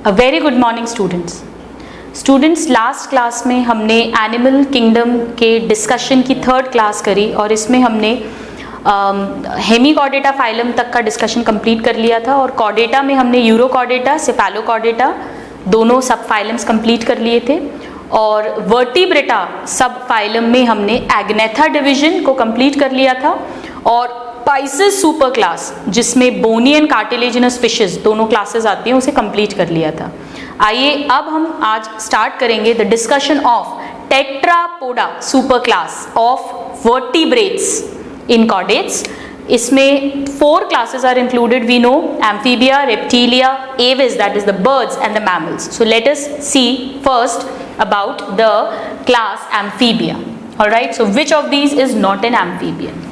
A very good morning students last class में हमने animal kingdom के डिस्कशन की थर्ड क्लास करी और इसमें हमने हेमीकॉर्डेटा फाइलम तक का डिस्कशन कंप्लीट कर लिया था और कॉर्डेटा में हमने यूरोकॉर्डेटा सेफेलोकॉर्डेटा दोनों सब फाइलम्स कंप्लीट कर लिए थे और वर्टिब्रेटा सब फाइलम में हमने एग्नेथा डिवीजन को कंप्लीट कर लिया था और पाइसेस सुपर क्लास जिसमें बोनी एंड कार्टिलेजिनस फिशेस दोनों क्लासेस आती हैं उसे कंप्लीट कर लिया था। आइए अब हम आज स्टार्ट करेंगे the discussion of Tetrapoda super class of vertebrates in chordates. इसमें 4 classes are included, we know, amphibia, reptilia, aves, that is the birds, and the mammals. So let us see first about the class amphibia. Alright, so which of these is not an amphibian?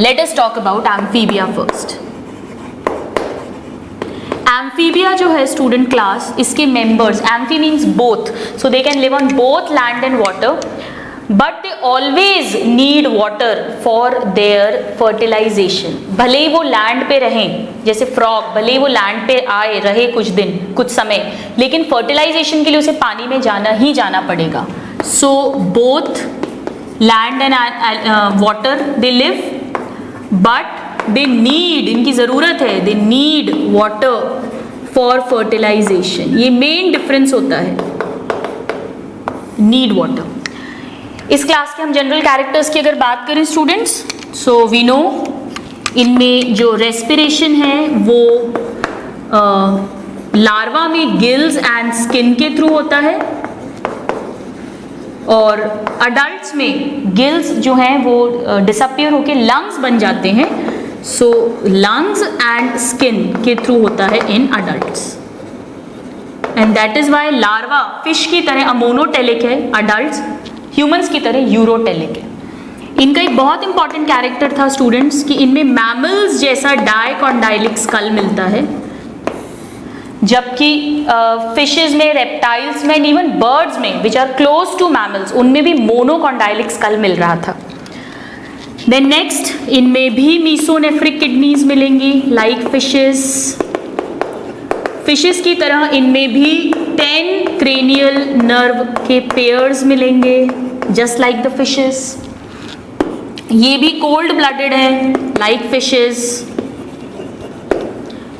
Let us talk about amphibia first. Amphibia जो है student class, इसके members, amphi means both, so they can live on both land and water, but they always need water for their fertilization. भले ही वो land पे रहें, जैसे frog भले ही वो लैंड पे आए रहे कुछ दिन कुछ समय, लेकिन फर्टिलाइजेशन के लिए उसे पानी में जाना ही जाना पड़ेगा. So both land and water they live, but they need, इनकी ज़रूरत है, they need water for fertilization. ये मेन डिफरेंस होता है, need water. इस क्लास के हम जनरल कैरेक्टर्स की अगर बात करें स्टूडेंट्स, सो वी नो इनमें जो रेस्पिरेशन है वो लार्वा में गिल्स एंड स्किन के थ्रू होता है और अडल्ट्स में गिल्स जो हैं वो डिसअपियर होके लंग्स बन जाते हैं. सो लंग्स एंड स्किन के थ्रू होता है in adults and that is why larva fish की तरह अमोनोटेलिक है, अडल्ट्स ह्यूमंस की तरह यूरोटेलिक है. इनका एक बहुत इंपॉर्टेंट कैरेक्टर था स्टूडेंट्स कि इनमें मैमल्स जैसा डाइकॉन्डाइलिक स्कल मिलता है, जबकि फिशेस में, रेप्टाइल्स में, इवन बर्ड्स में which are close to mammals उनमें भी मोनोकॉन्डाइलिक स्कल मिल रहा था. देन नेक्स्ट इनमें भी मीसोनेफ्रिक किडनीज मिलेंगी लाइक फिशेस की तरह इनमें भी 10 क्रेनियल नर्व के पेयर्स मिलेंगे जस्ट लाइक द फिशेस. ये भी कोल्ड ब्लडेड है लाइक फिशेस.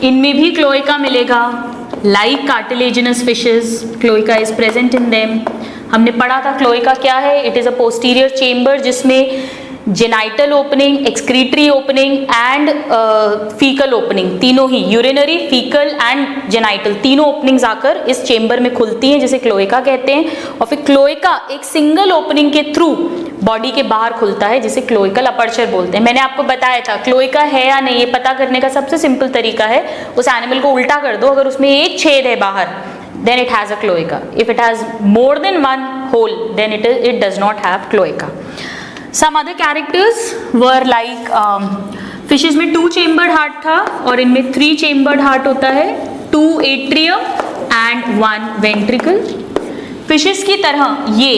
इनमें भी क्लोएका मिलेगा like cartilaginous fishes, cloaca is present in them. हमने पढ़ा था क्लोएका क्या है, it is a posterior chamber जिसमें genital opening, excretory opening and faecal opening, तीनों ही यूरिनरी, फीकल एंड जेनाइटल तीनों ओपनिंग्स आकर इस चेम्बर में खुलती हैं जिसे क्लोएका कहते हैं. और फिर क्लोएका एक सिंगल ओपनिंग के थ्रू बॉडी के बाहर खुलता है जिसे क्लोइकल अपर्चर बोलते हैं. मैंने आपको बताया था क्लोएका है या नहीं ये पता करने का सबसे सिंपल तरीका है उस एनिमल को उल्टा कर दो, अगर उसमें एक छेद है बाहर then it has a cloaca. If it has more than one hole then it does not have cloaca. Some other characters were like fishes में 2 chambered heart था और इनमें 3 chambered heart होता है, 2 atrium and 1 ventricle. फिशेस की तरह ये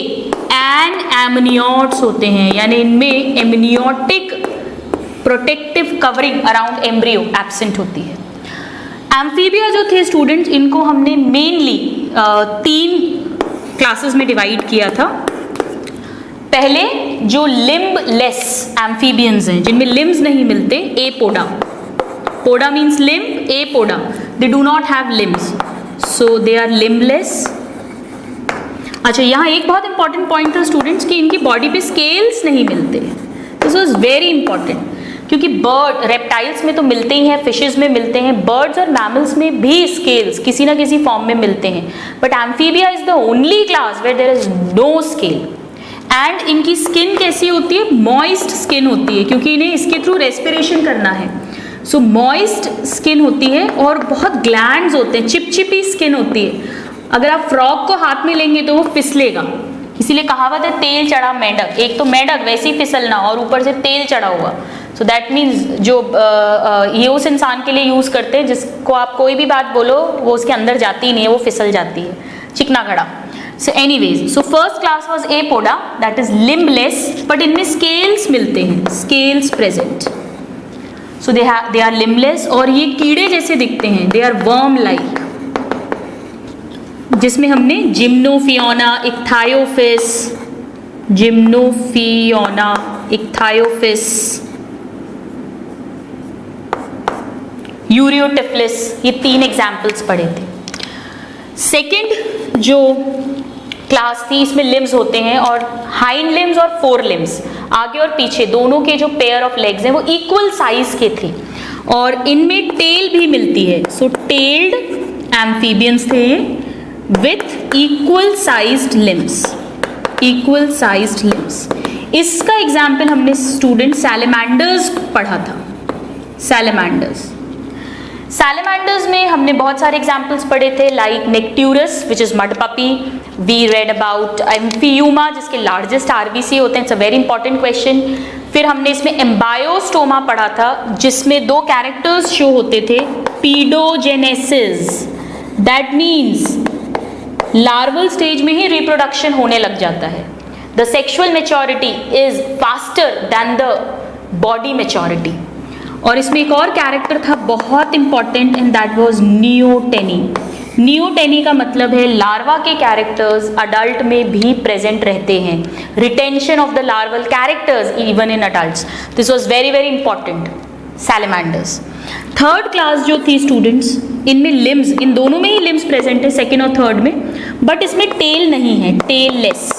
amniotes होते हैं, यानी इनमें amniotic protective covering around embryo absent होती है. एम्फीबिया जो थे स्टूडेंट्स इनको हमने मेनली 3 क्लासेस में डिवाइड किया था. पहले जो लिम्बलेस एम्फीबियंस हैं जिनमें लिम्स नहीं मिलते, Apoda. Poda means limb, Apoda they do not have limbs, so they are limbless. अच्छा, यहाँ एक बहुत इंपॉर्टेंट पॉइंट था स्टूडेंट्स कि इनकी बॉडी पे स्केल्स नहीं मिलते. दिस वॉज वेरी इंपॉर्टेंट क्योंकि बर्ड, रेप्टाइल्स में तो मिलते ही हैं, फिशेस में मिलते हैं, बर्ड्स और मैमल्स में भी स्केल्स किसी ना किसी फॉर्म में मिलते हैं, but amphibia is the only class where there is no scale. And इनकी स्किन कैसी होती है, मॉइस्ट स्किन होती है क्योंकि इन्हें इसके थ्रू रेस्पिरेशन करना है. सो मॉइस्ट स्किन होती है और बहुत ग्लैंड्स होते हैं, चिपचिपी स्किन होती है. अगर आप फ्रॉग को हाथ में लेंगे तो वो फिसलेगा, इसीलिए कहावत है तेल चढ़ा मेंढक. एक तो मेंढक वैसे ही फिसलना और ऊपर से तेल चढ़ा हुआ. सो दैट मीन्स जो ये उस इंसान के लिए यूज़ करते हैं जिसको आप कोई भी बात बोलो वो उसके अंदर जाती ही नहीं है, वो फिसल जाती है, चिकना घड़ा. So anyways, so first class was apoda, that is limbless, but इनमें scales मिलते हैं, scales present. So they are limbless और ये कीड़े जैसे दिखते हैं, they are worm like. जिसमें हमने जिम्नोफियोना, इक्थायोफिस, जिम्नोफियोना, इक्थायोफिस, यूरियोटिफिलिस, ये 3 एग्जाम्पल्स पढ़े थे। सेकंड जो क्लास थी इसमें लिम्स होते हैं और हाइंड लिम्स और फोर लिम्स, आगे और पीछे दोनों के जो पेयर ऑफ लेग्स हैं वो इक्वल साइज के थे और इनमें टेल भी मिलती है। सो टेल्ड एम्फीबियंस थे with equal sized limbs, equal sized limbs. इसका एग्जाम्पल हमने स्टूडेंट सैलेमेंडर्स पढ़ा था। सैलेमेंडर्स में हमने बहुत सारे एग्जाम्पल्स पढ़े थे, like Necturus which is mud puppy, we read about Amphiuma जिसके लार्जेस्ट आरबीसी होते हैं, it's a very important question. फिर हमने इसमें एम्बायोस्टोमा पढ़ा था जिसमें 2 कैरेक्टर्स शो होते थे, paedogenesis, that means larval stage में ही रिप्रोडक्शन होने लग जाता है। The sexual maturity is faster than the body maturity. और इसमें एक और कैरेक्टर था बहुत important and that was neoteny. Neoteny का मतलब है लार्वा के कैरेक्टर्स अडल्ट में भी प्रेजेंट रहते हैं, retention of the larval characters even in adults. This was very very important salamanders. Third class जो थी स्टूडेंट्स, इनमें लिम्स, इन दोनों में ही लिम्स प्रेजेंट है, सेकेंड और थर्ड में, बट इसमें टेल नहीं है, टेल लेस।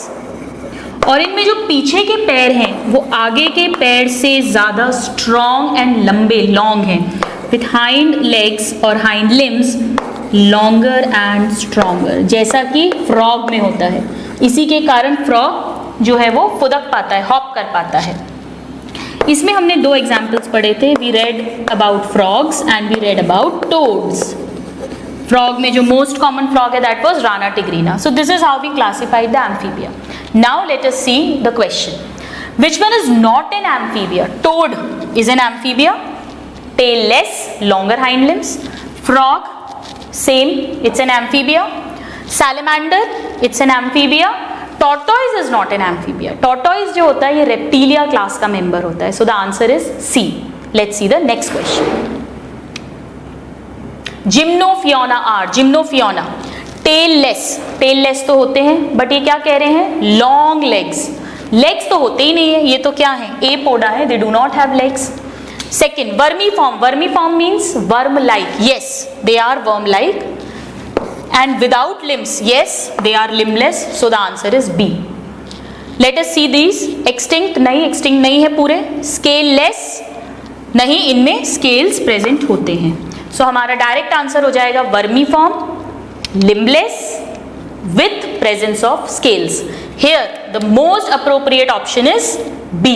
और इनमें जो पीछे के पैर हैं वो आगे के पैर से ज़्यादा स्ट्रॉन्ग एंड लंबे, लॉन्ग हैं, विथ हाइंड लेग्स और hind limbs longer and stronger, जैसा कि फ्रॉग में होता है। इसी के कारण फ्रॉग जो है वो फुदक पाता है, हॉप कर पाता है। इसमें हमने 2 एग्जाम्पल्स पढ़े थे, we read about frogs and we read about toads. Frog में जो मोस्ट कॉमन फ्रॉग है that was Rana tigrina. So this is how we classified the amphibia. Now let us see the question, which one is not an amphibia? Toad is an amphibia, tailless, longer hind limbs. Frog, same, it's an amphibia. Salamander, it's an amphibia. Tortoise is not an amphibia. Tortoise जो होता है ये reptilia class का member होता है. So the answer is C. Let's see the next question. Gymnophiona are, Gymnophiona, tailless, tailless तो होते हैं, but ये क्या कह रहे हैं? Long legs. Legs तो होते ही नहीं है, ये तो क्या है? Apoda है, they do not have legs. Second, vermiform. Vermiform means worm-like. Yes, they are worm-like. And without limbs, yes, they are limbless. So the answer is B. Let us see these. Extinct नहीं है पूरे. Scaleless नहीं, इनमें scales present होते हैं. So हमारा direct answer हो जाएगा vermiform, limbless with presence of scales. Here the most appropriate option is B.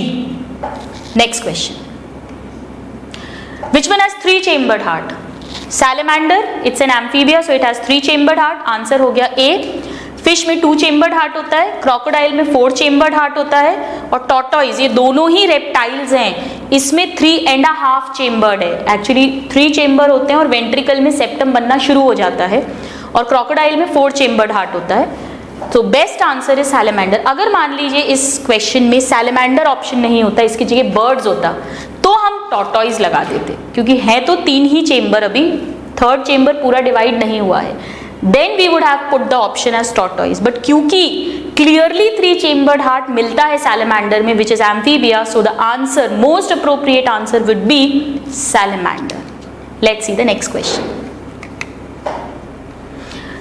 Next question. Which one has 3-chambered heart? Salamander, it's an amphibia, so it has 3-chambered heart. Answer हो गया A. Fish में 2-chambered heart होता है, crocodile में 4-chambered heart होता है, और tortoise, ये दोनों ही reptiles हैं, इसमें 3.5 chambered है. Actually 3 chamber होते हैं और ventricle में septum बनना शुरू हो जाता है, और crocodile में 4-chambered heart होता है. तो बेस्ट आंसर इज सैलेमेंडर. अगर मान लीजिए इस क्वेश्चन में सैलेमेंडर ऑप्शन नहीं होता, इसकी जगह बर्ड्स होता, तो हम टॉर्टॉइज लगा देते, क्योंकि है तो 3 ही चेंबर, अभी 3rd चेंबर पूरा डिवाइड नहीं हुआ है. Then we would have put the option as tortoise, but क्योंकि क्लियरली 3-chambered हार्ट मिलता है सैलेमेंडर में, which is amphibia, so the answer, most appropriate answer would be salamander. Let's see the next question.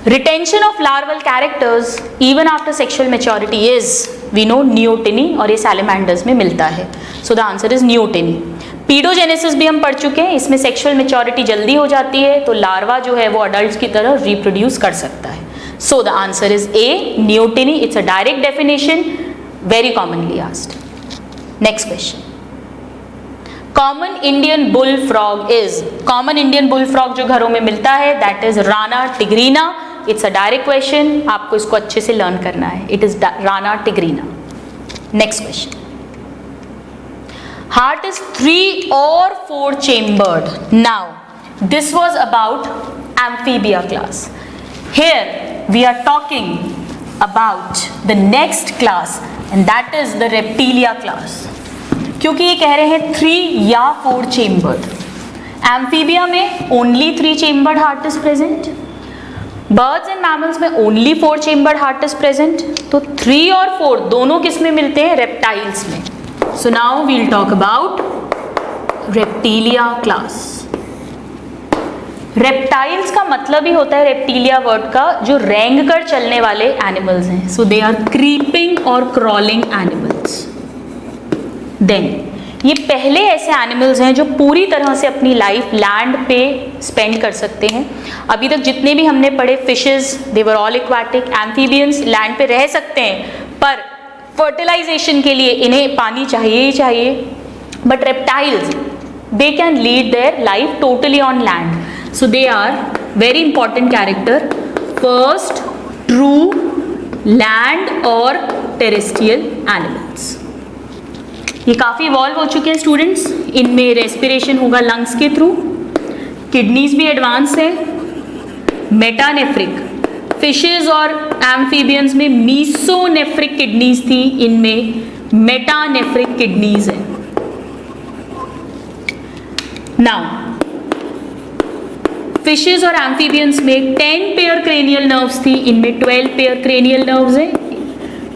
Retention of larval characters even after sexual maturity is, we know, neoteny, और ये salamanders में मिलता है. So the answer is neoteny. Pedogenesis भी हम पढ़ चुके हैं, इसमें sexual maturity जल्दी हो जाती है, तो लार्वा जो है वो adults की तरह reproduce कर सकता है. So the answer is A, neoteny. It's a direct definition, very commonly asked. Next question. Common Indian bullfrog is, common Indian bullfrog जो घरों में मिलता है, that is Rana tigrina. It's a direct question, आपको इसको अच्छे से लर्न करना है. It is Rana tigrina. Next question. Heart is 3 or 4 chambered. Now, this was about amphibia class. Here we are talking about the next class, and that is the reptilia class. क्योंकि ये कह रहे हैं 3 या 4 chambered. Amphibia में only 3-chambered heart is present. Birds and mammals में only 4 chambered heart is present, तो 3 और 4 दोनों किस में मिलते हैं? रेप्टाइल्स में. So now we'll talk about reptilia class. Reptiles का मतलब ही होता है रेप्टिलिया वर्ड का जो रेंग कर चलने वाले एनिमल्स हैं. सो दे आर क्रीपिंग और क्रॉलिंग एनिमल्स. देन ये पहले ऐसे एनिमल्स हैं जो पूरी तरह से अपनी लाइफ लैंड पे स्पेंड कर सकते हैं. अभी तक जितने भी हमने पढ़े fishes, they were all aquatic. Amphibians land पे रह सकते हैं पर फर्टिलाइजेशन के लिए इन्हें पानी चाहिए ही चाहिए. But reptiles, they can lead their life totally on land. So they are very important character. First true land और टेरेस्ट्रियल एनिमल्स. ये काफ़ी इवॉल्व हो चुके हैं स्टूडेंट्स. इनमें रेस्पिरेशन होगा लंग्स के थ्रू. किडनीज भी एडवांस है. मेटानेफ्रिक. फिशेस और एम्फीबियंस में मीसोनेफ्रिक किडनीज थी, इनमें मेटानेफ्रिक किडनीज है. नाउ फिशेस और एम्फीबियंस में 10 पेयर क्रेनियल नर्व्स थी, इनमें 12 पेयर क्रेनियल नर्व्स हैं.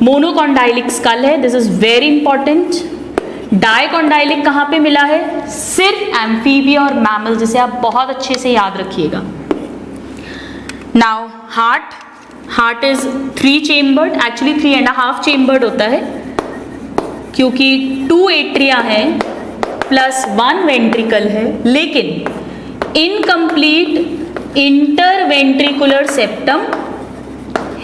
मोनोकॉन्डाइलिक स्कल है, this is very important. Dicondylic कहाँ पे मिला है? सिर्फ एम्फीबिया और मैमल, जिसे आप बहुत अच्छे से याद रखिएगा. Now heart is 3 chambered, actually 3.5 chambered होता है क्योंकि 2 एट्रिया है प्लस 1 वेंट्रिकल है, लेकिन इनकम्प्लीट इंटरवेंट्रिकुलर सेप्टम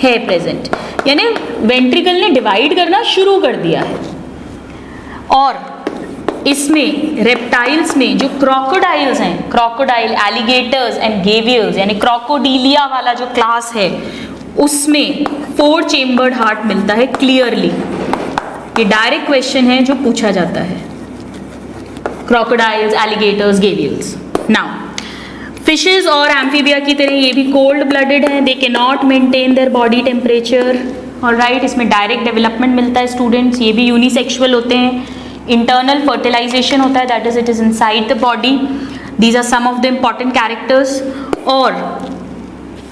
है प्रेजेंट, यानी वेंट्रिकल ने डिवाइड करना शुरू कर दिया है. और इसमें रेप्टाइल्स में जो क्रोकोडाइल्स हैं, क्रोकोडाइल, एलिगेटर्स एंड गेवियल्स, यानी क्रोकोडीलिया वाला जो क्लास है, उसमें 4 चेम्बर्ड हार्ट मिलता है क्लियरली. ये डायरेक्ट क्वेश्चन है जो पूछा जाता है. Crocodiles, alligators, gavials. Now fishes और एम्फीबिया की तरह ये भी कोल्ड ब्लडेड हैं. They can not maintain their body temperature. Alright, इसमें डायरेक्ट डेवलपमेंट मिलता है स्टूडेंट्स. ये भी यूनिसेक्सुअल होते हैं. इंटरनल फर्टिलाइजेशन होता है, that is it is inside the body. These are some of the important characters. और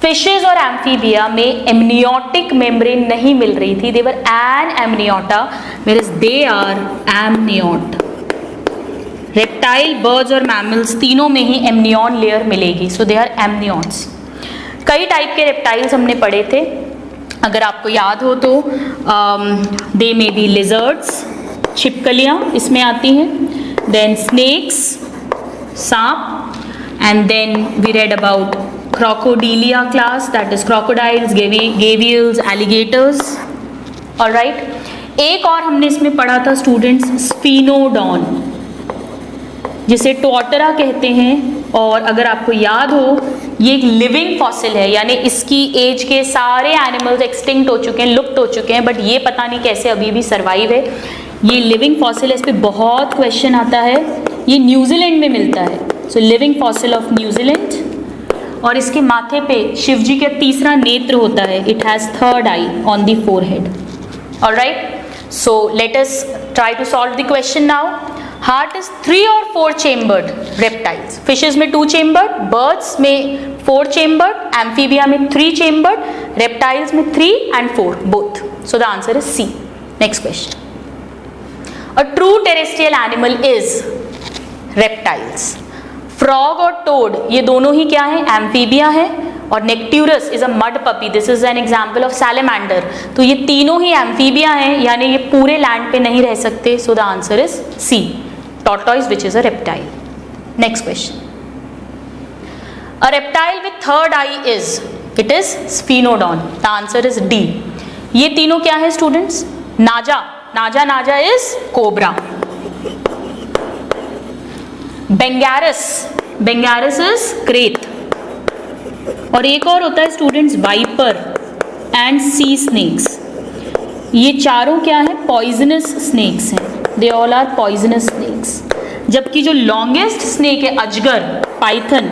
फिशेस और एम्फीबिया में एमनियोटिक मेम्ब्रेन नहीं मिल रही थी. They were an amniota, whereas they are amniote. Reptile, birds और मैमल्स तीनों में ही एमनियॉन लेयर मिलेगी. So they are amnions. कई टाइप के रेप्टाइल्स हमने पढ़े थे, अगर आपको याद हो तो. दे मे बी लिजर्ड्स, छिपकलियाँ इसमें आती हैं. देन स्नेक्स, सांप. And then we read about Crocodilia class, that is crocodiles, gavials, alligators. Alright, एक और हमने इसमें पढ़ा था स्टूडेंट्स, स्फीनोडॉन, जिसे टोटरा कहते हैं. और अगर आपको याद हो, ये एक लिविंग फॉसिल है, यानी इसकी एज के सारे एनिमल्स एक्सटिंक्ट हो चुके हैं, लुप्त हो चुके हैं, बट ये पता नहीं कैसे अभी भी सर्वाइव है. ये लिविंग फॉसिल है, इस पर बहुत क्वेश्चन आता है. ये न्यूजीलैंड में मिलता है. सो लिविंग फॉसिल ऑफ न्यूजीलैंड. और इसके माथे पे शिव जी का तीसरा नेत्र होता है. It has 3rd eye on the forehead. Alright, so let us try to solve the question now. Heart is 3 और 4 चेम्बर्ड रेप्टाइल्स. फिशेज में 2 चेम्बर्ड, बर्ड्स में 4 चेम्बर्ड, एम्फीबिया में 3 चेम्बर्ड, रेप्टाइल्स में 3 and 4 both. So the answer is C. Next question. A true terrestrial animal is reptiles. Frog और toad ये दोनों ही क्या है? एम्फीबिया है. और Necturus is a mud puppy, this is an example of salamander. तो ये तीनों ही एम्फीबिया हैं, यानी ये पूरे लैंड पे नहीं रह सकते. So the answer is C, tortoise, which is a reptile. Next question. A reptile with 3rd eye is, it is sphenodon. The answer is D. ये तीनों क्या है स्टूडेंट्स? नाजा. Naja is cobra. Bungarus is krait. और एक और होता है students viper and sea snakes. ये चारों क्या है? पॉइजनस स्नेक्स हैं. They all are poisonous snakes. जबकि जो लॉन्गेस्ट स्नेक है अजगर, python,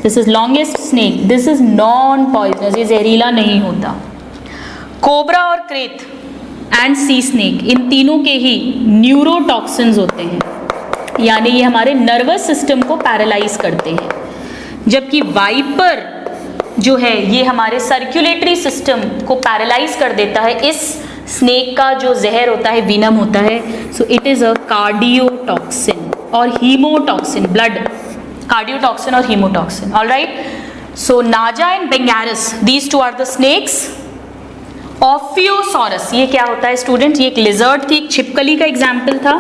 this is longest snake, this is non poisonous, ये जहरीला नहीं होता. कोबरा और क्रेत एंड सी स्नेक, इन तीनों के ही न्यूरोटॉक्सिन्स होते हैं, यानी ये हमारे नर्वस सिस्टम को पैरालाइज करते हैं. जबकि वाइपर जो है ये हमारे सर्कुलेटरी सिस्टम को पैरालाइज कर देता है। इस स्नेक का जो जहर होता है वीनम होता है, सो इट इज अ कार्डियोटॉक्सिन और हीमोटॉक्सिन, ब्लड कार्डियोटॉक्सिन और haemotoxin. Alright, so Naja and Bungarus, these two are the snakes. Ophiosaurus ये क्या होता है स्टूडेंट्स? ये एक लिजर्ड थी, एक छिपकली का एग्जाम्पल था।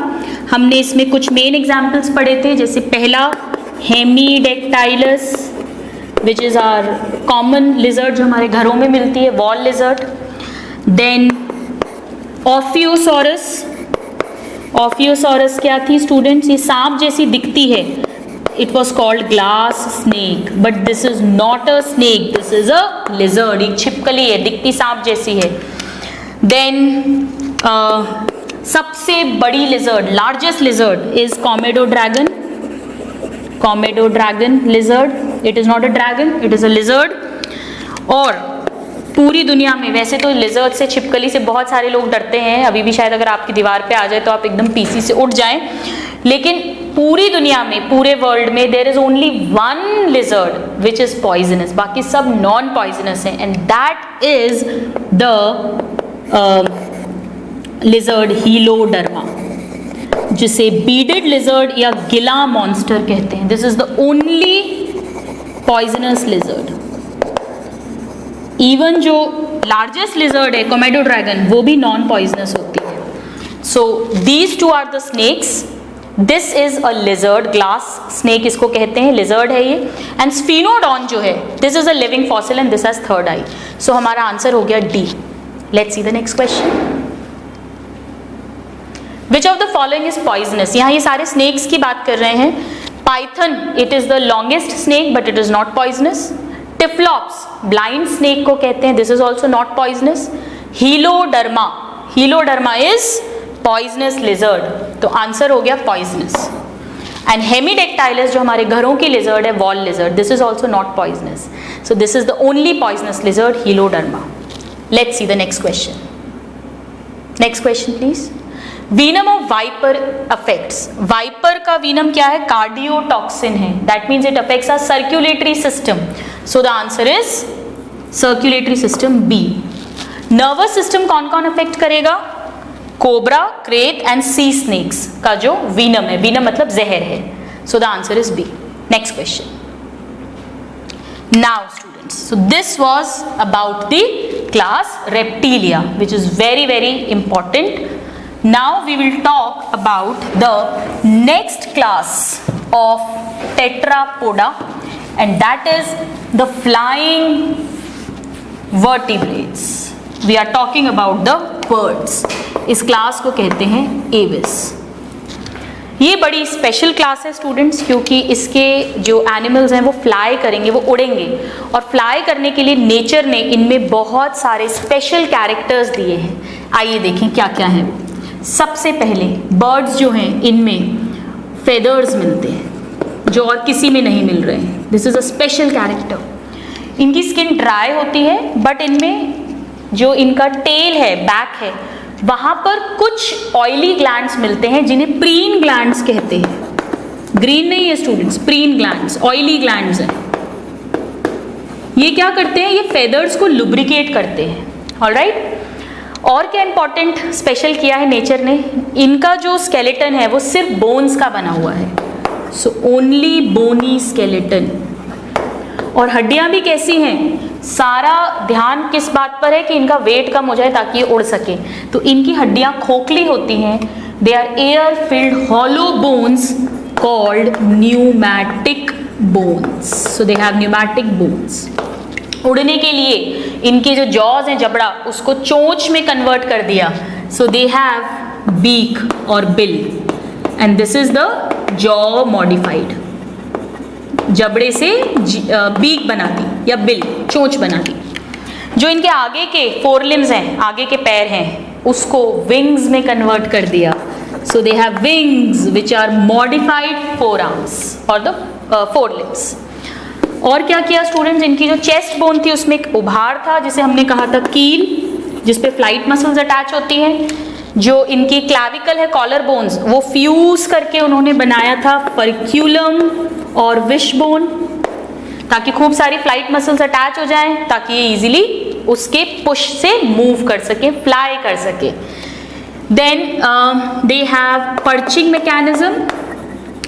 हमने इसमें कुछ मेन एग्जाम्पल्स पढ़े थे, जैसे पहला hemidactylus which is our common lizard जो हमारे घरों में मिलती है, wall lizard. Then ophiosaurus, ophiosaurus क्या थी स्टूडेंट्स? ये सांप जैसी दिखती है, it was called glass snake, but this is not a snake, this is a lizard, एक छिपकली है, दिखती सांप जैसी है। देन सबसे बड़ी lizard, largest lizard is Komodo dragon, Komodo dragon lizard, it is not a dragon, it is a lizard. और पूरी दुनिया में, वैसे तो लिजर्ड से, छिपकली से बहुत सारे लोग डरते हैं, अभी भी शायद अगर आपकी दीवार पे आ जाए तो आप एकदम पीसी से उठ जाएं, लेकिन पूरी दुनिया में, पूरे वर्ल्ड में there is only one lizard which is poisonous, बाकी सब नॉन पॉइजनस है, and that is the lizard Heloderma, जिसे बीडेड लिजर्ड या गिला मॉन्स्टर कहते हैं। This is the only poisonous lizard. Even जो लार्जेस्ट लिजर्ड है कोमेडो ड्रैगन, वो भी नॉन पॉइजनस होती है। So these two are the snakes. This is a lizard, glass snake इसको कहते हैं, लिजर्ड है ये। एंड स्फिनोडॉन जो है, this is a living fossil and this has third eye. सो हमारा आंसर हो गया D. Let's see the next question. Which of the following is poisonous? यहाँ ये सारे स्नेक्स की बात कर रहे हैं। Python, it is the longest snake but it is not poisonous. Typhlops, blind snake को कहते हैं, this is also not poisonous. Heloderma, Heloderma is poisonous lizard, तो आंसर हो गया पॉइजनस। एंड हेमीडेक्टाइलस जो हमारे घरों की लिजर्ड है, wall lizard, this is also not poisonous, so this is the only poisonous lizard, Heloderma. Let's see the next question. Next question please. Venom of viper affects, viper का venom क्या है? Cardiotoxin है, that means it affects our circulatory system, so the answer is circulatory system B. Nervous system कौन कौन affect करेगा? Cobra, krait and sea snakes का जो venom है, वीनम मतलब जहर है, so the answer is B. Next question. Now students, so this was about the class reptilia which is very very important. Now we will talk about the next class of tetrapoda, and that is the flying vertebrates. We are talking about the birds. इस class को कहते हैं Aves. ये बड़ी special class है students, क्योंकि इसके जो एनिमल्स हैं वो फ्लाई करेंगे, वो उड़ेंगे, और फ्लाई करने के लिए नेचर ने इनमें बहुत सारे स्पेशल कैरेक्टर्स दिए हैं. आइए देखें क्या क्या हैं. सबसे पहले बर्ड्स जो हैं इनमें फेदर्स मिलते हैं जो और किसी में नहीं मिल रहे हैं. This is a special character. इनकी स्किन ड्राई होती है, बट इनमें जो इनका टेल है, बैक है, वहाँ पर कुछ ऑयली ग्लैंड्स मिलते हैं जिन्हें प्रीन ग्लैंड्स कहते हैं. ग्रीन नहीं है students, preen glands, oily glands हैं. ये क्या करते हैं? ये फेदर्स को लुब्रिकेट करते हैं. ऑलराइट. और क्या इंपॉर्टेंट स्पेशल किया है नेचर ने? इनका जो स्केलेटन है वो सिर्फ बोन्स का बना हुआ है. So only bony skeleton. और हड्डियां भी कैसी हैं? सारा ध्यान किस बात पर है कि इनका वेट कम हो जाए ताकि ये उड़ सके. तो इनकी हड्डियां खोखली होती हैं. They are air filled hollow bones called pneumatic bones. So they have pneumatic bones. उड़ने के लिए इनके जो जॉज हैं, जबड़ा, उसको चोंच में कन्वर्ट कर दिया. सो दे हैव बीक और bill, and this is the jaw modified. जबड़े से बीक बना दी या बिल, चोंच बना दी. जो इनके आगे के फोर लिम्स हैं, आगे के पैर हैं, उसको विंग्स में कन्वर्ट कर दिया. So they have wings which are modified forearms और द फोर लिम्स. और क्या किया स्टूडेंट्स? इनकी जो चेस्ट बोन थी उसमें एक उभार था जिसे हमने कहा था कील, जिसपे फ्लाइट मसल्स अटैच होती हैं. जो इनकी क्लैविकल है, कॉलर बोन्स, वो फ्यूज करके उन्होंने बनाया था फर्क्यूलम और विश बोन. ताकि खूब सारी फ्लाइट मसल्स अटैच हो जाएं, ताकि ये इजीली उसके पुश से मूव कर सके, फ्लाई कर सके। Then they have perching mechanism.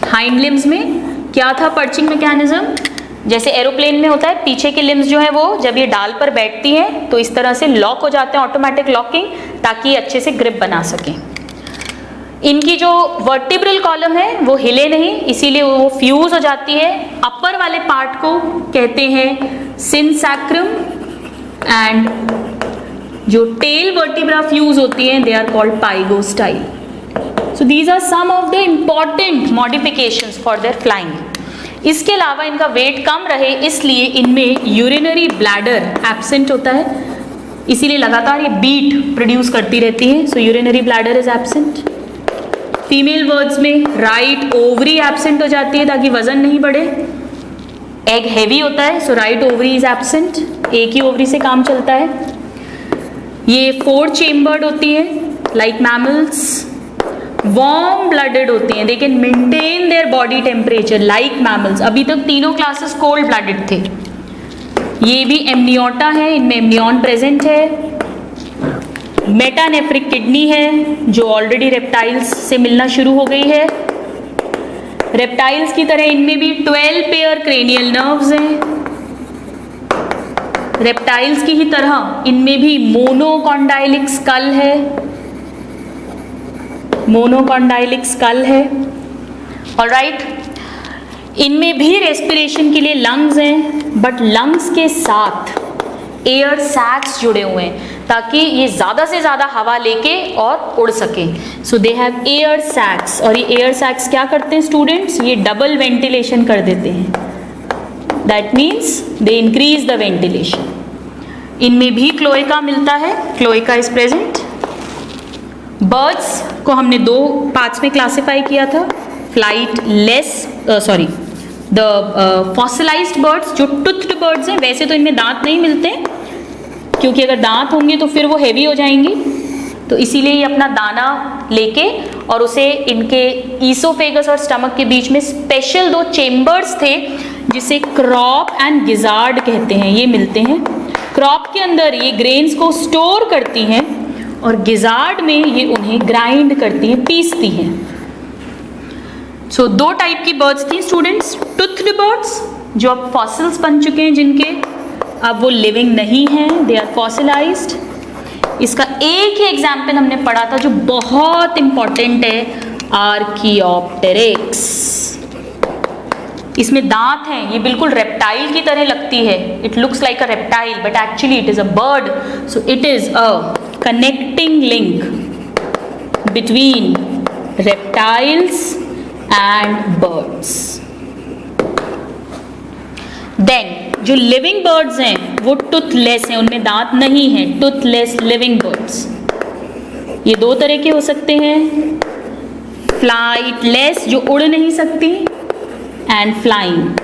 Hind limbs में क्या था पर्चिंग मैकेनिज्म? जैसे एरोप्लेन में होता है, पीछे के लिम्स जो है वो जब ये डाल पर बैठती हैं तो इस तरह से लॉक हो जाते हैं, ऑटोमेटिक लॉकिंग, ताकि ये अच्छे से ग्रिप बना सकें। इनकी जो वर्टिब्रल कॉलम है वो हिले नहीं, इसीलिए वो फ्यूज हो जाती है। अपर वाले पार्ट को कहते हैं सिनसैक्रम, एंड जो टेल वर्टिब्रा फ्यूज होती हैं they are called pygostyle. So these are some of the important modifications for their flying. इसके अलावा इनका वेट कम रहे इसलिए इनमें यूरिनरी ब्लैडर एब्सेंट होता है, इसीलिए लगातार ये बीट प्रोड्यूस करती रहती है। So urinary bladder is absent. Female birds में राइट ओवरी एब्सेंट हो जाती है ताकि वजन नहीं बढ़े। एग हैवी होता है, सो राइट ओवरी इज एब्सेंट, एक ही ओवरी से काम चलता है। ये 4 चेम्बर्ड होती है लाइक मैमल्स। वार्म ब्लडेड होती हैं, they can maintain their body temperature like mammals. अभी तक तीनों क्लासेस कोल्ड ब्लडेड थे। ये भी एमनियोटा है, इनमें एमनियन प्रेजेंट है। मेटानेफ्रिक किडनी है जो ऑलरेडी रेप्टाइल्स से मिलना शुरू हो गई है। रेप्टाइल्स की तरह इनमें भी 12 पेयर क्रेनियल नर्व्स हैं। रेप्टाइल्स की ही तरह इनमें भी मोनोकॉन्डाइलिक स्कल है, मोनोकॉन्डाइलिक स्कल है। ऑलराइट, इनमें भी रेस्पिरेशन के लिए लंग्स हैं, बट लंग्स के साथ एयर सैक्स जुड़े हुए हैं ताकि ये ज़्यादा से ज़्यादा हवा लेके और उड़ सके। सो दे हैव एयर सैक्स, और ये एयर सैक्स क्या करते हैं स्टूडेंट्स? ये डबल वेंटिलेशन कर देते हैं। That means they increase the ventilation. इनमें भी क्लोएका मिलता है, क्लोएका इज प्रेजेंट। बर्ड्स को हमने 2 पार्ट्स में क्लासिफाई किया था, द फॉसिलाइज्ड बर्ड्स जो टुथ्ड बर्ड्स हैं। वैसे तो इनमें दांत नहीं मिलते क्योंकि अगर दांत होंगे तो फिर वो हैवी हो जाएंगी, तो इसीलिए ये अपना दाना लेके और उसे इनके ईसोफेगस और स्टमक के बीच में स्पेशल 2 चेम्बर्स थे जिसे क्रॉप एंड गिजार्ड कहते हैं, ये मिलते हैं। क्रॉप के अंदर ये ग्रेन्स को स्टोर करती हैं और गिजार्ड में ये उन्हें ग्राइंड करती हैं, पीसती हैं। सो 2 टाइप की बर्ड्स थी स्टूडेंट्स, टुथ्ड बर्ड्स जो अब फॉसिल्स बन चुके हैं, जिनके अब वो लिविंग नहीं हैं, दे आर फॉसिलाइज्ड। इसका एक ही एग्जाम्पल हमने पढ़ा था जो बहुत इंपॉर्टेंट है, आर्कियोप्टेरिक्स। इसमें दांत हैं, ये बिल्कुल रेप्टाइल की तरह लगती है। It looks like a reptile but actually it is a bird. So it is a connecting link between reptiles and birds. Then जो लिविंग बर्ड्स हैं वो टूथलेस हैं, उनमें दांत नहीं हैं, टूथलेस लिविंग बर्ड्स। ये 2 तरह के हो सकते हैं, फ्लाइटलेस जो उड़ नहीं सकती, एंड फ्लाइंग।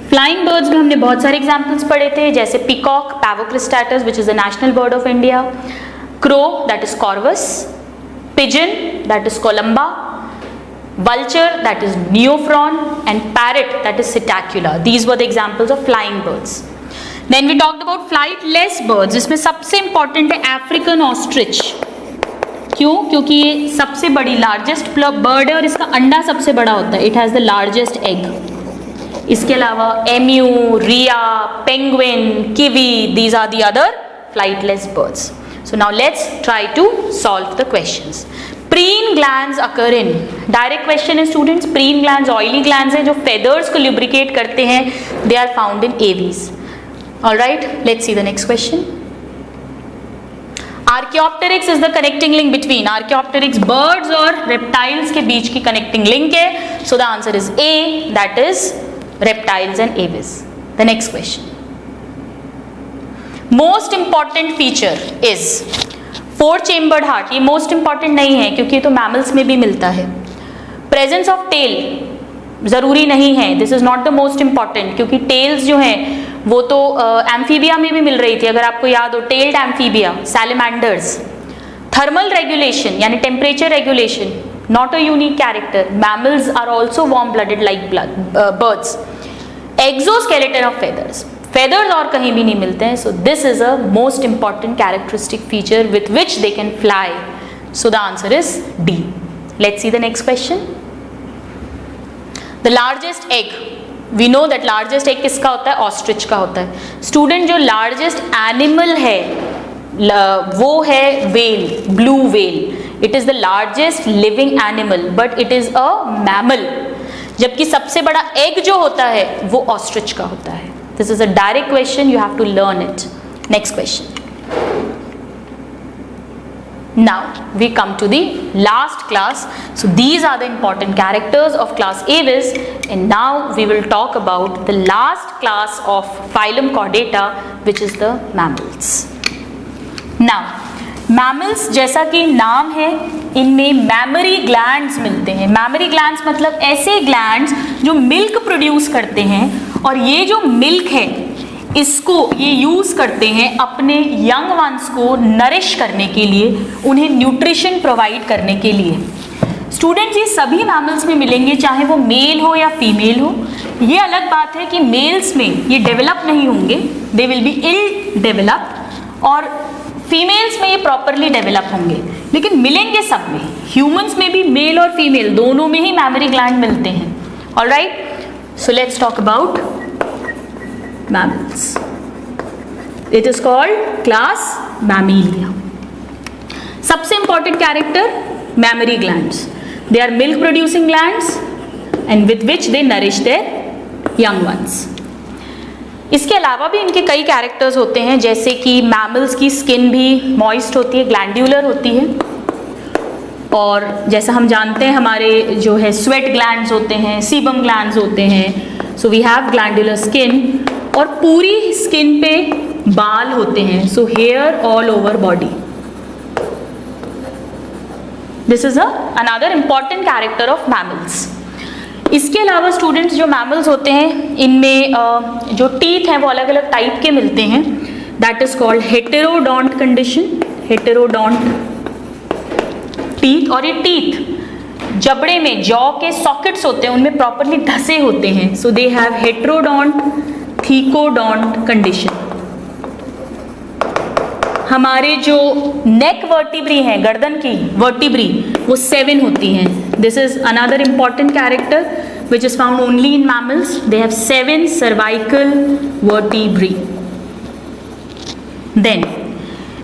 फ्लाइंग बर्ड्स में हमने बहुत सारे एग्जाम्पल्स पढ़े थे, जैसे peacock, Pavo cristatus which is the national bird of India, crow that is Corvus, pigeon that is Columba, vulture that is neophron, and parrot that is psittacula. These were the examples of flying birds. Then we talked about flightless birds. इसमें सबसे important है African ostrich. क्यों? क्योंकि ये सबसे बड़ी largest bird है और इसका अंडा सबसे बड़ा होता है। It has the largest egg. इसके अलावा emu, rhea, penguin, kiwi, these are the other flightless birds. So now let's try to solve the questions. Preen glands occur in, direct question है students. Preen glands oily glands हैं जो feathers को lubricate करते हैं, they are found in Aves. Alright, let's see the next question. Archaeopteryx is the connecting link between, Archaeopteryx birds और reptiles के बीच की कनेक्टिंग लिंक है। So the answer is A, that is reptiles and Aves. The next question, most important feature is 4 chambered heart. ये most important नहीं है क्योंकि ये तो मैमल्स में भी मिलता है। प्रेजेंस ऑफ टेल जरूरी नहीं है, this is not the most important, क्योंकि टेल्स जो हैं वो तो एम्फीबिया में भी मिल रही थी, अगर आपको याद हो, tailed amphibia, salamanders. Thermal regulation यानी temperature regulation, not a unique character, mammals are also warm blooded like birds. Exoskeleton of feathers, feathers और कहीं भी नहीं मिलते हैं, so this is a most important characteristic feature with which they can fly, so the answer is D. Let's see the next question. The largest egg, we know that largest egg किसका होता है, ostrich का होता है. Student जो largest animal है वो है well, blue whale. It is the largest living animal but it is a mammal. जबकि सबसे बड़ा एग जो होता है वो ऑस्ट्रिच का होता है. This is a direct question, you have to learn it. Next question. Now we come to the last class. So these are the important characters of class Aves, and now we will talk about the last class of phylum Chordata, which is the mammals. Now mammals जैसा कि नाम है, इनमें mammary glands मिलते हैं. Memory glands मतलब ऐसे glands जो मिल्क प्रोड्यूस करते हैं, और ये जो मिल्क है इसको ये यूज करते हैं अपने यंग वंस को नरिश करने के लिए, उन्हें न्यूट्रिशन प्रोवाइड करने के लिए. स्टूडेंट्स ये सभी मैमल्स में मिलेंगे, चाहे वो मेल हो या फीमेल हो. ये अलग बात है कि मेल्स में ये डेवलप नहीं होंगे, they will be ill developed, और फीमेल्स में ये प्रॉपरली डेवलप होंगे, लेकिन मिलेंगे सब में. ह्यूमंस में भी मेल और फीमेल दोनों में ही मैमरी ग्लैंड मिलते हैं. Alright, so let's talk about mammals. It is called class Mammalia. सबसे important character mammary glands. They are milk producing glands and with which they nourish their young ones. इसके अलावा भी इनके कई कैरेक्टर्स होते हैं, जैसे कि मैमल्स की स्किन भी मॉइस्ट होती है, ग्लैंड्यूलर होती है. और जैसा हम जानते हैं हमारे जो है स्वेट ग्लैंड्स होते हैं, सीबम ग्लैंड्स होते हैं. So we have glandular skin, और पूरी स्किन पे बाल होते हैं. So hair all over body. This is another important character of mammals. इसके अलावा स्टूडेंट्स जो मैमल्स होते हैं इनमें जो टीथ हैं वो अलग अलग टाइप के मिलते हैं. That is called heterodont condition, heterodont teeth. और ये टीथ जबड़े में जॉ के सॉकेट्स होते हैं, उनमें प्रॉपरली धसे होते हैं. So they have heterodont thecodont condition. हमारे जो नेक वर्टिब्री हैं, गर्दन की वर्टिब्री, वो 7 होती हैं. This is another important character which is found only in mammals. They have 7 cervical vertebrae. Then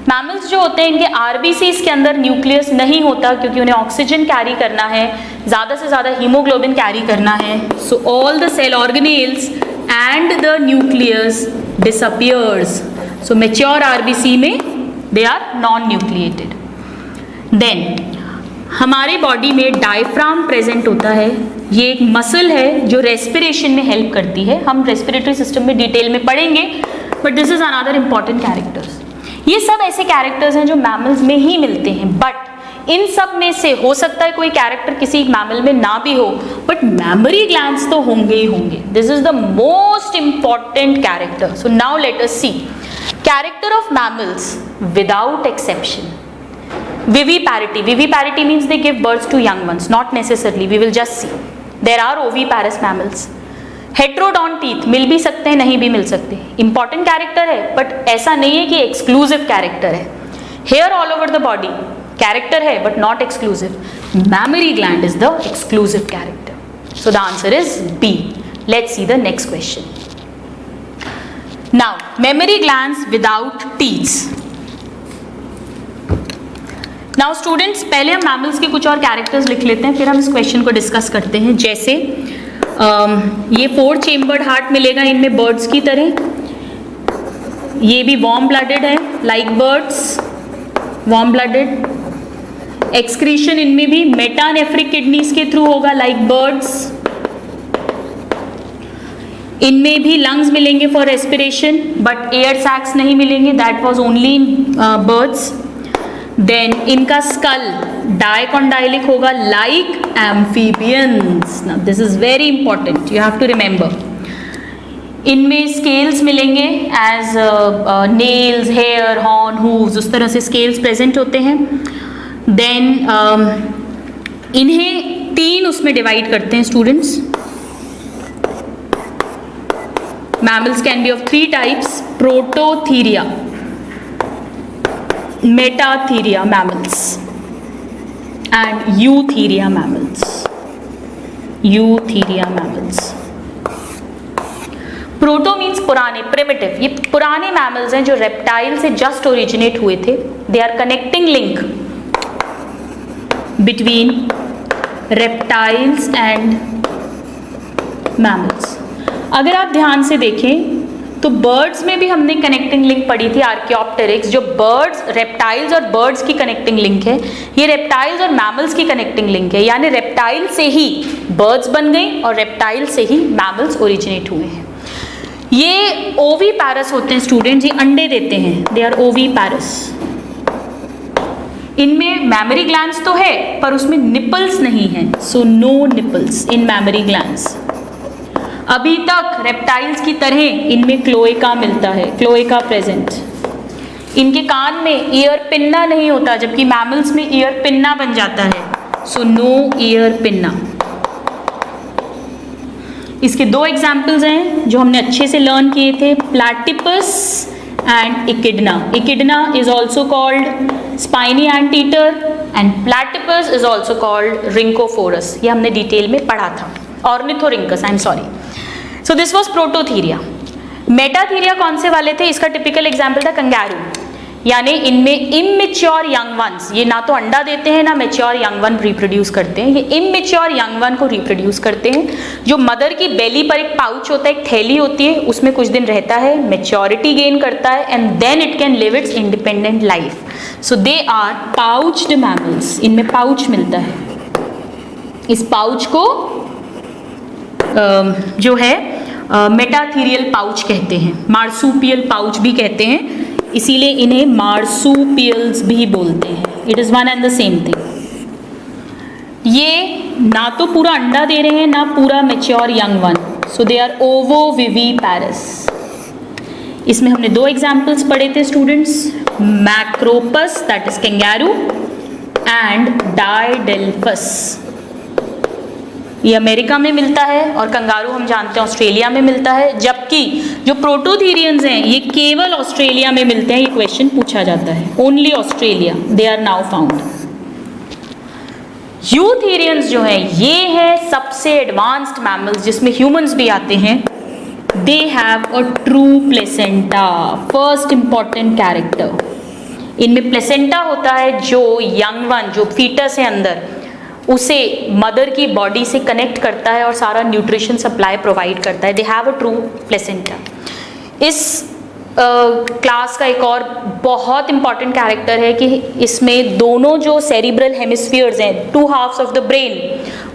mammals जो होते हैं इनके आरबीसीज के अंदर न्यूक्लियस नहीं होता, क्योंकि उन्हें ऑक्सीजन कैरी करना है, ज़्यादा से ज़्यादा हीमोग्लोबिन कैरी करना है. So all the cell organelles and the nucleus disappears. So mature RBC में they are non-nucleated. Then हमारे बॉडी में डायफ्राम प्रेजेंट होता है. ये एक मसल है जो रेस्पिरेशन में हेल्प करती है. हम रेस्पिरेटरी सिस्टम में डिटेल में पढ़ेंगे, but this is another important characters. ये सब ऐसे कैरेक्टर्स हैं जो मैमल्स में ही मिलते हैं, बट इन सब में से हो सकता है कोई कैरेक्टर किसी मैमल में ना भी हो, बट मैमरी ग्लैंड्स तो होंगे ही होंगे. This is the most important character. So now let us see character of mammals without exception. Viviparity. Viviparity means they give birth to young ones, not necessarily, we will just see. There are oviparous mammals. Heterodont teeth मिल भी सकते हैं, नहीं भी मिल सकते. Important character है, but ऐसा नहीं है कि एक्सक्लूसिव कैरेक्टर है. Hair all over the body character है, but not exclusive. Mammary gland is the exclusive character. So the answer is B. Let's see the next question. Now mammary glands without teeths. Now students पहले हम mammals के कुछ और characters लिख लेते हैं, फिर हम इस क्वेश्चन को डिस्कस करते हैं. जैसे ये 4 चेम्बर्ड हार्ट मिलेगा इनमें बर्ड्स की तरह. ये भी वार्म ब्लडेड है like birds, warm blooded. Excretion इनमें भी मेटानेफ्रिक किडनीज के थ्रू होगा लाइक बर्ड्स. इनमें भी लंग्स मिलेंगे for respiration, but air sacs नहीं मिलेंगे, that was only in birds. Then इनका स्कल डायकॉन्डाइलिक होगा like amphibians. Now this is very important, you have to remember. इनमें स्केल्स मिलेंगे as nails, hair, horn, hooves, उस तरह से स्केल्स प्रेजेंट होते हैं. देन इन्हें 3 उसमें डिवाइड करते हैं students. Mammals can be of three types: Prototheria, Metatheria mammals, and Eutheria mammals. Eutheria mammals. Proto means पुराने, प्रिमिटिव. ये पुराने मैमल्स हैं जो रेप्टाइल से जस्ट ओरिजिनेट हुए थे. They are connecting link between reptiles and mammals. अगर आप ध्यान से देखें तो बर्ड्स में भी हमने कनेक्टिंग लिंक पढ़ी थी, आर्कियोप्टेरिक्स, जो बर्ड्स, रेप्टाइल्स और बर्ड्स की कनेक्टिंग लिंक है. ये रेप्टाइल्स और मैमल्स की कनेक्टिंग लिंक है, यानी रेप्टाइल से ही बर्ड्स बन गई और रेप्टाइल से ही मैमल्स ओरिजिनेट हुए हैं. ये ओवीपैरस होते हैं स्टूडेंट्स, ये अंडे देते हैं. They are oviparous. इनमें मैमरी ग्लैंड्स तो है पर उसमें निपल्स नहीं है. सो नो निपल्स इन मैमरी ग्लैंड्स. अभी तक रेप्टाइल्स की तरह इनमें क्लोएका मिलता है, क्लोएका प्रेजेंट. इनके कान में ईयर पिन्ना नहीं होता, जबकि मैमल्स में ईयर पिन्ना बन जाता है. So no ear pinna. इसके दो एग्जाम्पल्स हैं जो हमने अच्छे से लर्न किए थे, platypus and echidna. Echidna is also called spiny anteater and platypus is also called Rhynchophorus. ये हमने डिटेल में पढ़ा था. Ornithorhynchus, I am sorry. So this was Prototheria. Metatheria कौन से वाले थे? इसका टिपिकल एग्जाम्पल था कंगारू, यानी इनमें इमैच्योर यंग वंस, ये ना तो अंडा देते हैं ना मैच्योर यंग वन रिप्रोड्यूस करते हैं. ये इमैच्योर यंग वन को रिप्रोड्यूस करते हैं. जो मदर की बेली पर एक पाउच होता है, एक थैली होती है, उसमें कुछ दिन रहता है, मैच्योरिटी गेन करता है and then it can live its independent life. So they are pouched mammals. इनमें पाउच मिलता है. इस पाउच को जो है मेटाथीरियल पाउच कहते हैं, मार्सूपियल पाउच भी कहते हैं, इसीलिए इन्हें मार्सूपियल्स भी बोलते हैं. It is one and the same thing. ये ना तो पूरा अंडा दे रहे हैं ना पूरा mature young one. So they are ovoviviparous. इसमें हमने दो एग्जाम्पल्स पढ़े थे students, Macropus that is kangaroo and Didelphys. ये अमेरिका में मिलता है और कंगारू हम जानते हैं ऑस्ट्रेलिया में मिलता है, जबकि जो प्रोटोथीरियंस हैं ये केवल ऑस्ट्रेलिया में मिलते हैं. ये क्वेश्चन पूछा जाता है, only Australia they are now found. Eutherians जो है ये है सबसे एडवांस्ड मैमल्स जिसमें ह्यूमंस भी आते हैं. They have a true placenta. First important character, इनमें प्लेसेंटा होता है जो यंग वन, जो फीटस है अंदर, उसे मदर की बॉडी से कनेक्ट करता है और सारा न्यूट्रिशन सप्लाई प्रोवाइड करता है. They have a true placenta. इस क्लास का एक और बहुत इंपॉर्टेंट कैरेक्टर है कि इसमें दोनों जो सेरिब्रल हेमिस्फीयर्स हैं, two halves of the brain,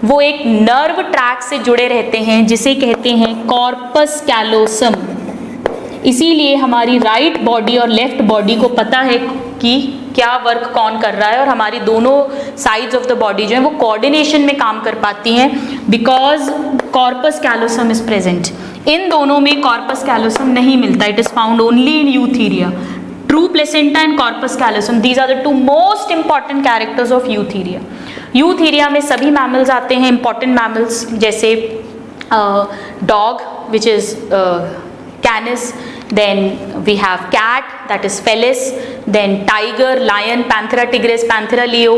वो एक नर्व ट्रैक से जुड़े रहते हैं जिसे कहते हैं कॉर्पस कैलोसम. इसीलिए हमारी राइट बॉडी और लेफ्ट बॉडी को पता है कि क्या वर्क कौन कर रहा है, और हमारी दोनों साइड्स ऑफ द बॉडी जो है वो कोऑर्डिनेशन में काम कर पाती हैं because corpus callosum is present. इन दोनों में कॉर्पस कैलोसम नहीं मिलता. It is found only in Eutheria. True placenta and corpus callosum, these are the two most important characters of Eutheria. Eutheria में सभी मैमल्स आते हैं, इंपॉर्टेंट मैमल्स जैसे dog which is canis, then we have cat that is felis, then tiger, lion, panthera tigris, panthera leo.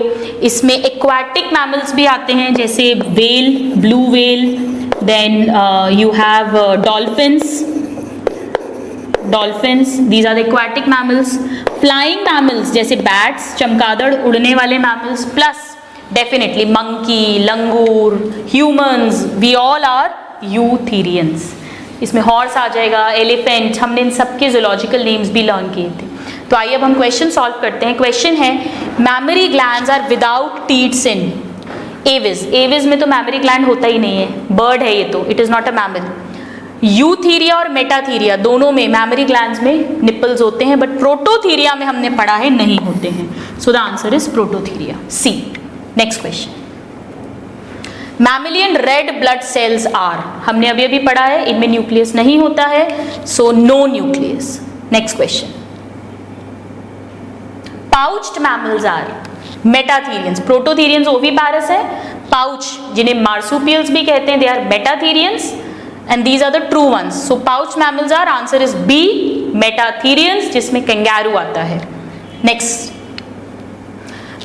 इसमें aquatic mammals भी आते हैं जैसे whale, blue whale, then you have dolphins. These are the aquatic mammals. Flying mammals जैसे bats, चमगादड़, उड़ने वाले mammals, plus definitely monkey, langur, humans, we all are eutherians. इसमें हॉर्स आ जाएगा, एलिफेंट, हमने इन सब के जूलॉजिकल नेम्स भी लर्न किए थे. तो आइए अब हम क्वेश्चन सॉल्व करते हैं. क्वेश्चन है, mammary glands are without teats in Aves. Aves में तो मैमरी ग्लैंड होता ही नहीं है, बर्ड है ये तो, it is not a mammal. Eutheria और मेटाथीरिया दोनों में मैमरी ग्लैंड्स में निपल्स होते हैं, बट प्रोटोथीरिया में हमने पढ़ा है नहीं होते हैं. So the answer is prototheria, C. Next question, mammalian red blood cells are. हमने अभी अभी पढ़ा है इनमें न्यूक्लियस नहीं होता है, so no nucleus. Next question, pouched mammals are metatherians. Prototherians oviparous है, पाउच जिन्हें मार्सुपियल्स भी कहते हैं, they are metatherians, and these are the true ones. So pouch mammals are, answer is B, metatherians, जिसमें kangaroo आता है. Next,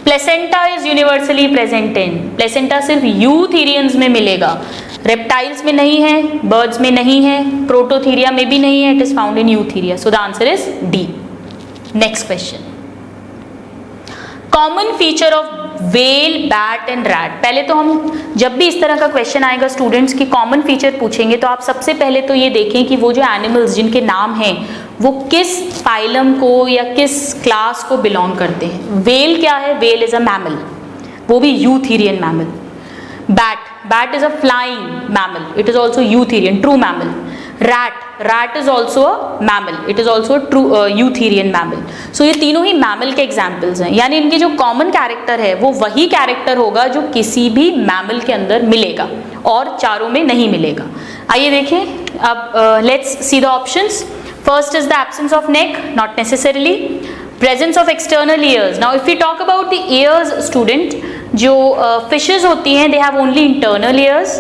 placenta is universally present in. placenta सिर्फ eutherians में मिलेगा, reptiles में नहीं है, birds में नहीं है, prototheria में भी नहीं है, it is found in eutheria. So the answer is D. Next question. Common feature of whale, bat and rat. पहले तो हम जब भी इस तरह का क्वेश्चन आएगा स्टूडेंट्स की कॉमन फीचर पूछेंगे तो आप सबसे पहले तो ये देखें कि वो जो एनिमल्स जिनके नाम हैं वो किस फाइलम को या किस क्लास को बिलोंग करते हैं. व्हेल क्या है? व्हेल इज अ मैमल, वो भी eutherian mammal. Bat is a flying mammal, it is also eutherian, true mammal. rat is also a mammal, it is also a true eutherian mammal. So ये तीनों ही mammal के examples हैं, यानी इनके जो common character है वो वही कैरेक्टर होगा जो किसी भी मैमल के अंदर मिलेगा और चारों में नहीं मिलेगा. आइए देखें अब, let's see the options. First is the absence of neck, not necessarily. Presence of external years. Now if you talk about the years student, जो फिशेज होती हैं they have only internal years.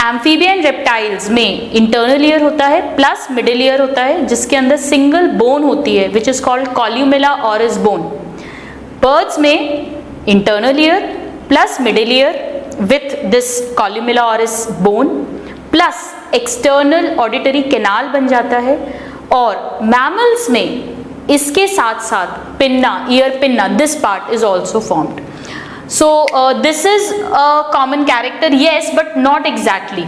Amphibian reptiles में internal year होता है plus middle year होता है जिसके अंदर सिंगल बोन होती है which is called columella auris bone. Birds में internal ear plus middle ear with this columella auris bone plus external auditory canal बन जाता है. और मैमल्स में इसके साथ साथ pinna, ear pinna, this part is also formed. So this is a common character, yes, but not exactly.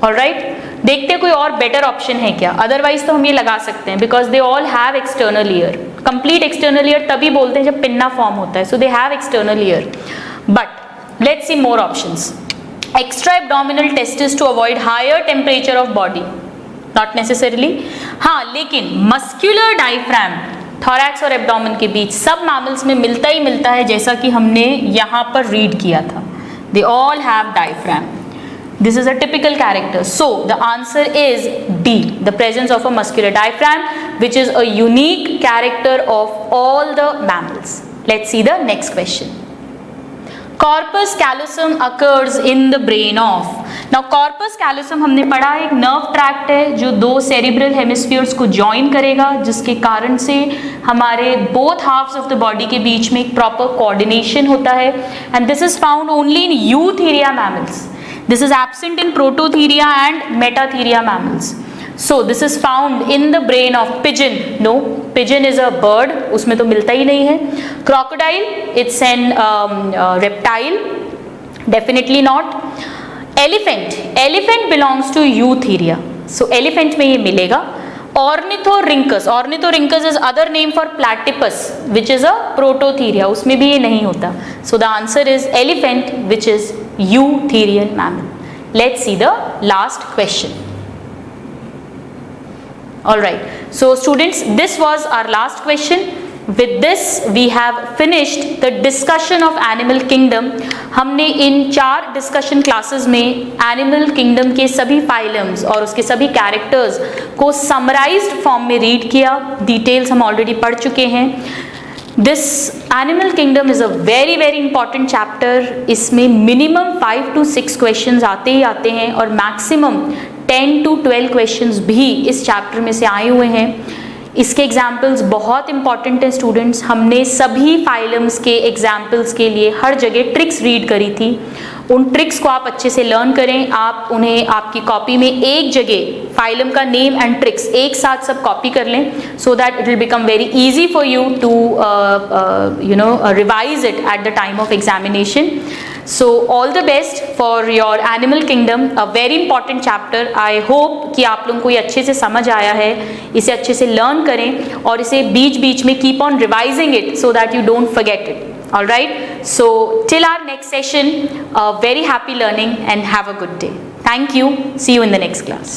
All right. देखते हैं कोई और better option है क्या, otherwise तो हम ये लगा सकते हैं because they all have external ear. Complete external ear तभी बोलते हैं जब पिन्ना form होता है. So they have external ear. But let's see more options. Extra abdominal testes to avoid higher temperature of body. Not necessarily. हाँ, लेकिन muscular diaphragm thorax और abdomen के बीच सब मैमल्स में मिलता ही मिलता है, जैसा कि हमने यहाँ पर रीड किया था. They all have diaphragm. This is a typical character. So the answer is D, the presence of a muscular diaphragm which is a unique character of all the mammals. Let's see the next question. Corpus callosum occurs in the brain of. Now corpus callosum हमने पढ़ा एक nerve tract है जो दो cerebral hemispheres को join करेगा, जिसके कारण से हमारे both halves of the body के बीच में एक प्रॉपर कोऑर्डिनेशन होता है. And this is found only in eutheria mammals. This is absent in prototheria and metatheria mammals. So this is found in the brain of pigeon. No, pigeon is a bird, उसमें तो मिलता ही नहीं है. Crocodile, it's an reptile, definitely not. Elephant belongs to eutheria. So elephant में ये मिलेगा. Ornithorhynchus is other name for platypus, which is a prototheria. उसमें भी ये नहीं होता. So the answer is elephant, which is eutherian mammal. Let's see the last question. All right, so students, this was our last question. With this we have finished the discussion of animal kingdom. हमने इन 4 discussion classes में animal kingdom के सभी phylums और उसके सभी characters को summarised form में read किया. डिटेल्स हम ऑलरेडी पढ़ चुके हैं. This animal kingdom is a very very important chapter. इसमें मिनिमम 5 to 6 क्वेश्चंस आते ही आते हैं और मैक्सिमम 10 to 12 क्वेश्चंस भी इस चैप्टर में से आए हुए हैं. इसके एग्जाम्पल्स बहुत इंपॉर्टेंट हैं स्टूडेंट्स. हमने सभी फाइलम्स के एग्जाम्पल्स के लिए हर जगह ट्रिक्स रीड करी थी. उन ट्रिक्स को आप अच्छे से लर्न करें. आप उन्हें आपकी कॉपी में एक जगह फाइलम का नेम एंड ट्रिक्स एक साथ सब कॉपी कर लें, so that it will become very easy for you to revise it at the time of examination. So all the best for your animal kingdom, a very important chapter. I hope कि आप लोगों को ये अच्छे से समझ आया है. इसे अच्छे से लर्न करें और इसे बीच बीच में keep on revising it so that you don't forget it. All right. So till our next session, very happy learning and have a good day. Thank you. See you in the next class.